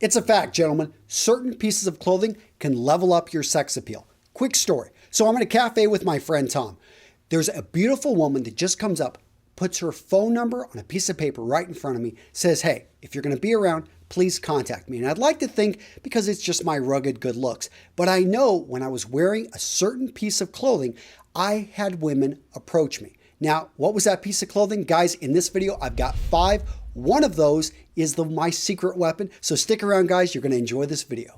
It's a fact, gentlemen. Certain pieces of clothing can level up your sex appeal. Quick story. So I'm in a cafe with my friend Tom. There's a beautiful woman that just comes up, puts her phone number on a piece of paper right in front of me, says, hey, if you're going to be around, please contact me. And I'd like to think because it's just my rugged good looks. But I know when I was wearing a certain piece of clothing, I had women approach me. Now, what was that piece of clothing? Guys, in this video, I've got 5. One of those is my secret weapon. So stick around, guys. You're going to enjoy this video.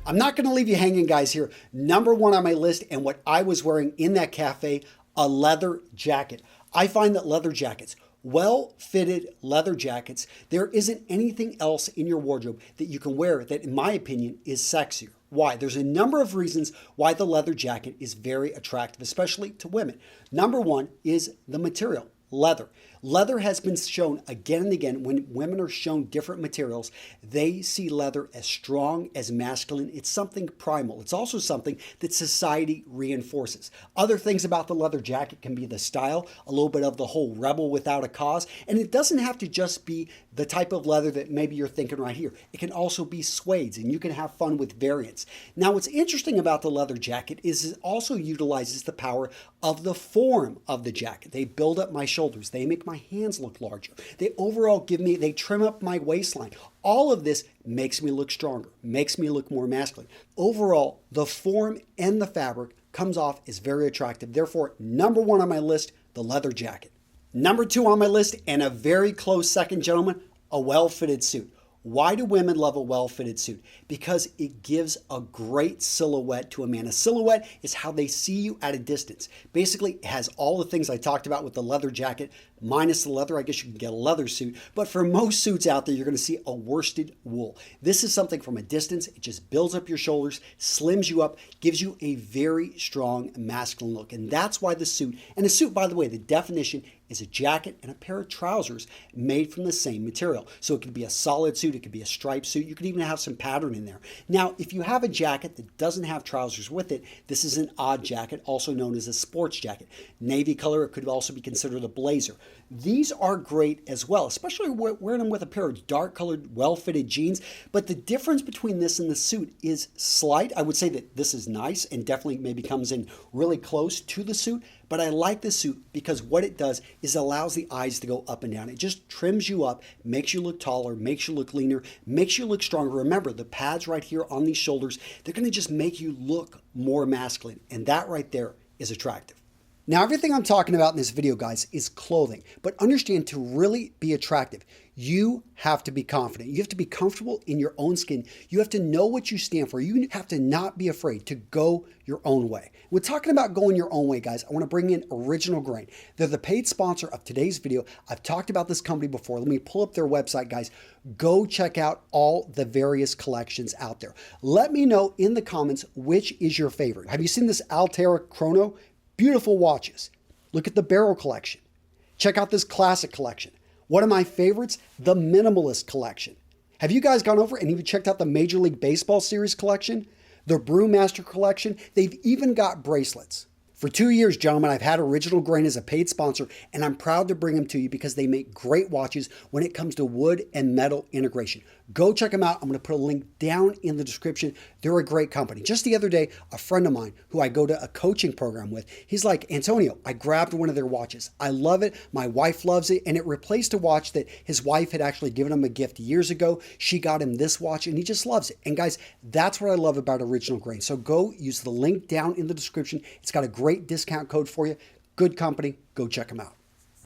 I'm not going to leave you hanging, guys, here. Number 1 on my list, and what I was wearing in that cafe, a leather jacket. I find that leather jackets, well-fitted leather jackets, there isn't anything else in your wardrobe that you can wear that, in my opinion, is sexier. Why? There's a number of reasons why the leather jacket is very attractive, especially to women. Number 1 is the material, leather. Leather has been shown again and again when women are shown different materials, they see leather as strong, as masculine. It's something primal. It's also something that society reinforces. Other things about the leather jacket can be the style, a little bit of the whole rebel without a cause. And it doesn't have to just be the type of leather that maybe you're thinking right here. It can also be suedes, and you can have fun with variants. Now, what's interesting about the leather jacket is it also utilizes the power of the form of the jacket. They build up my shoulders. They make my hands look larger. They overall they trim up my waistline. All of this makes me look stronger, makes me look more masculine. Overall, the form and the fabric comes off as very attractive. Therefore, number 1 on my list, the leather jacket. Number 2 on my list, and a very close second, gentlemen, a well-fitted suit. Why do women love a well-fitted suit? Because it gives a great silhouette to a man. A silhouette is how they see you at a distance. Basically, it has all the things I talked about with the leather jacket, minus the leather. I guess you can get a leather suit. But for most suits out there, you're going to see a worsted wool. This is something from a distance. It just builds up your shoulders, slims you up, gives you a very strong masculine look. And that's why the suit, and a suit, by the way, the definition is a jacket and a pair of trousers made from the same material. So it could be a solid suit, it could be a striped suit, you could even have some pattern in there. Now, if you have a jacket that doesn't have trousers with it, this is an odd jacket, also known as a sports jacket. Navy color, it could also be considered a blazer. These are great as well, especially wearing them with a pair of dark colored, well-fitted jeans. But the difference between this and the suit is slight. I would say that this is nice and definitely maybe comes in really close to the suit. But I like the suit because what it does is it allows the eyes to go up and down. It just trims you up, makes you look taller, makes you look leaner, makes you look stronger. Remember, the pads right here on these shoulders, they're going to just make you look more masculine. And that right there is attractive. Now, everything I'm talking about in this video, guys, is clothing. But understand, to really be attractive, you have to be confident. You have to be comfortable in your own skin. You have to know what you stand for. You have to not be afraid to go your own way. We're talking about going your own way, guys. I want to bring in Original Grain. They're the paid sponsor of today's video. I've talked about this company before. Let me pull up their website, guys. Go check out all the various collections out there. Let me know in the comments which is your favorite. Have you seen this Altera Chrono? Beautiful watches. Look at the Barrel collection. Check out this Classic collection. One of my favorites, the Minimalist collection. Have you guys gone over and even checked out the Major League Baseball series collection? The Brewmaster collection? They've even got bracelets. For 2 years, gentlemen, I've had Original Grain as a paid sponsor, and I'm proud to bring them to you because they make great watches when it comes to wood and metal integration. Go check them out. I'm going to put a link down in the description. They're a great company. Just the other day, a friend of mine who I go to a coaching program with, he's like, Antonio, I grabbed one of their watches. I love it. My wife loves it. And it replaced a watch that his wife had actually given him a gift years ago. She got him this watch and he just loves it. And guys, that's what I love about Original Grain. So go use the link down in the description. It's got a great discount code for you. Good company. Go check them out.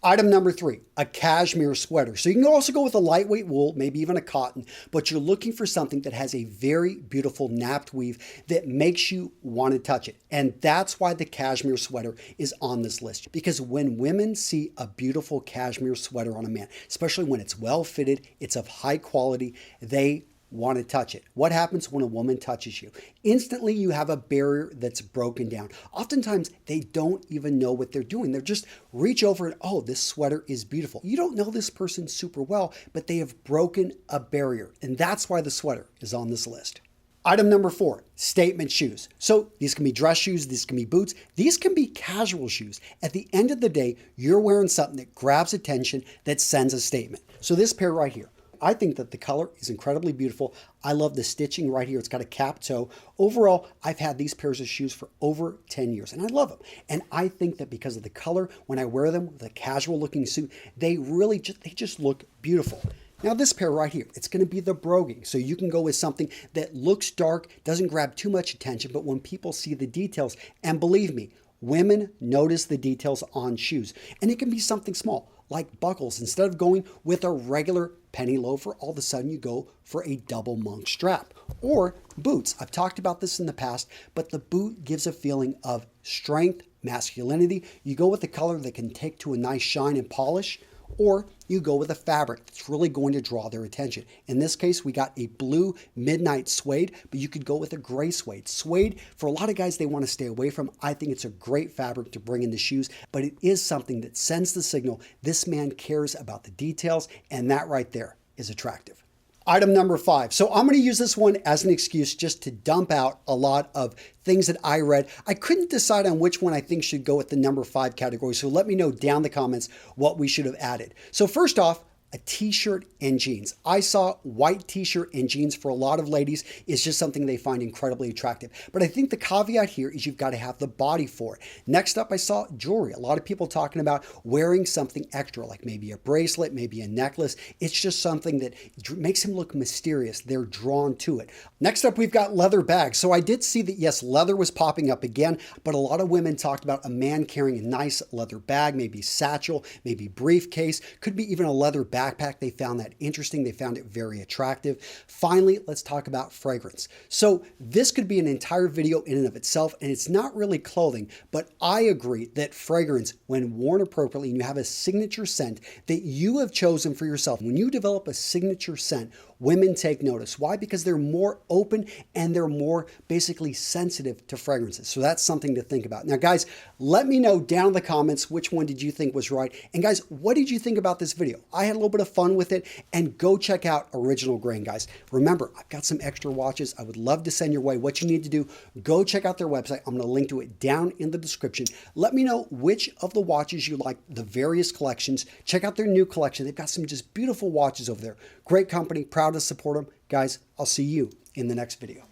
Item number 3, a cashmere sweater. So you can also go with a lightweight wool, maybe even a cotton, but you're looking for something that has a very beautiful napped weave that makes you want to touch it. And that's why the cashmere sweater is on this list. Because when women see a beautiful cashmere sweater on a man, especially when it's well fitted, it's of high quality, they want to touch it. What happens when a woman touches you? Instantly, you have a barrier that's broken down. Oftentimes, they don't even know what they're doing. They're just reach over and, oh, this sweater is beautiful. You don't know this person super well, but they have broken a barrier. And that's why the sweater is on this list. Item number 4, statement shoes. So these can be dress shoes, these can be boots, these can be casual shoes. At the end of the day, you're wearing something that grabs attention, that sends a statement. So this pair right here, I think that the color is incredibly beautiful. I love the stitching right here. It's got a cap toe. Overall, I've had these pairs of shoes for over 10 years and I love them. And I think that because of the color, when I wear them with a casual looking suit, they just look beautiful. Now this pair right here, it's going to be the broguing. So you can go with something that looks dark, doesn't grab too much attention, but when people see the details, and believe me, women notice the details on shoes. And it can be something small, like buckles. Instead of going with a regular penny loafer, all of a sudden you go for a double monk strap. Or boots. I've talked about this in the past, but the boot gives a feeling of strength, masculinity. You go with the color that can take to a nice shine and polish, or you go with a fabric that's really going to draw their attention. In this case, we got a blue midnight suede, but you could go with a gray suede. Suede, for a lot of guys, they want to stay away from. I think it's a great fabric to bring in the shoes, but it is something that sends the signal this man cares about the details, and that right there is attractive. Item number 5. So I'm going to use this one as an excuse just to dump out a lot of things that I read. I couldn't decide on which one I think should go with the number 5 category. So let me know down in the comments what we should have added. So first off, a t-shirt and jeans. I saw white t-shirt and jeans for a lot of ladies is just something they find incredibly attractive. But I think the caveat here is you've got to have the body for it. Next up, I saw jewelry. A lot of people talking about wearing something extra, like maybe a bracelet, maybe a necklace. It's just something that makes him look mysterious. They're drawn to it. Next up, we've got leather bags. So I did see that, yes, leather was popping up again, but a lot of women talked about a man carrying a nice leather bag, maybe satchel, maybe briefcase, could be even a leather backpack. They found that interesting. They found it very attractive. Finally, let's talk about fragrance. So this could be an entire video in and of itself, and it's not really clothing, but I agree that fragrance, when worn appropriately and you have a signature scent that you have chosen for yourself, when you develop a signature scent, women take notice. Why? Because they're more open and they're more basically sensitive to fragrances. So that's something to think about. Now, guys, let me know down in the comments which one did you think was right. And guys, what did you think about this video? I had a little bit of fun with it, and go check out Original Grain, guys. Remember, I've got some extra watches I would love to send your way. What you need to do, go check out their website. I'm going to link to it down in the description. Let me know which of the watches you like, the various collections. Check out their new collection. They've got some just beautiful watches over there. Great company, proud to support them. Guys, I'll see you in the next video.